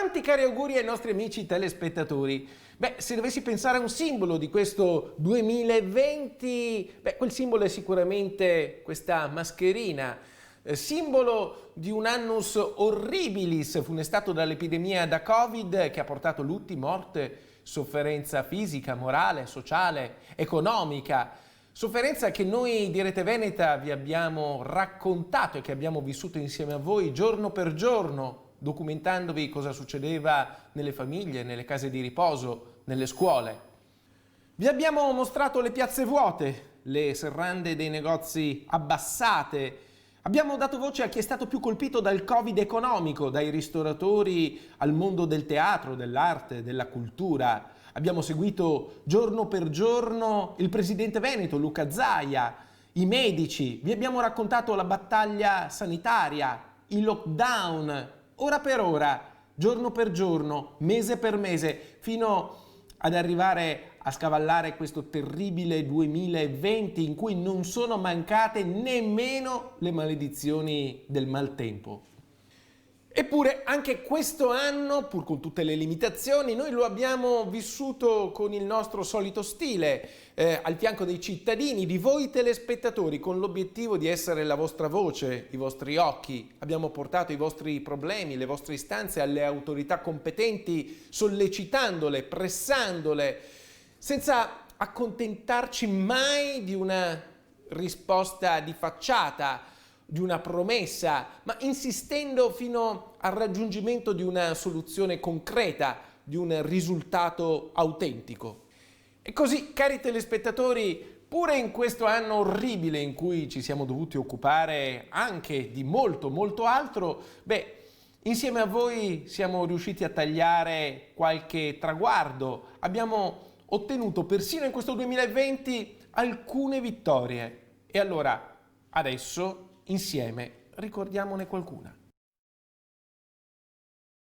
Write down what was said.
Tanti cari auguri ai nostri amici telespettatori. Se dovessi pensare a un simbolo di questo 2020, quel simbolo è sicuramente questa mascherina, simbolo di un annus horribilis funestato dall'epidemia da Covid che ha portato lutti, morte, sofferenza fisica, morale, sociale, economica. Sofferenza che noi di Rete Veneta vi abbiamo raccontato e che abbiamo vissuto insieme a voi giorno per giorno, documentandovi cosa succedeva nelle famiglie, nelle case di riposo, nelle scuole. Vi abbiamo mostrato le piazze vuote, le serrande dei negozi abbassate. Abbiamo dato voce a chi è stato più colpito dal Covid economico, dai ristoratori al mondo del teatro, dell'arte, della cultura. Abbiamo seguito giorno per giorno il presidente veneto Luca Zaia, i medici. Vi abbiamo raccontato la battaglia sanitaria, i lockdown, ora per ora, giorno per giorno, mese per mese, fino ad arrivare a scavallare questo terribile 2020 in cui non sono mancate nemmeno le maledizioni del maltempo. Eppure anche questo anno, pur con tutte le limitazioni, noi lo abbiamo vissuto con il nostro solito stile, al fianco dei cittadini, di voi telespettatori, con l'obiettivo di essere la vostra voce, i vostri occhi. Abbiamo portato i vostri problemi, le vostre istanze alle autorità competenti, sollecitandole, pressandole, senza accontentarci mai di una risposta di facciata, di una promessa, ma insistendo fino al raggiungimento di una soluzione concreta, di un risultato autentico. E così, cari telespettatori, pure in questo anno orribile in cui ci siamo dovuti occupare anche di molto, molto altro, insieme a voi siamo riusciti a tagliare qualche traguardo, abbiamo ottenuto persino in questo 2020 alcune vittorie. E allora, adesso, insieme, ricordiamone qualcuna.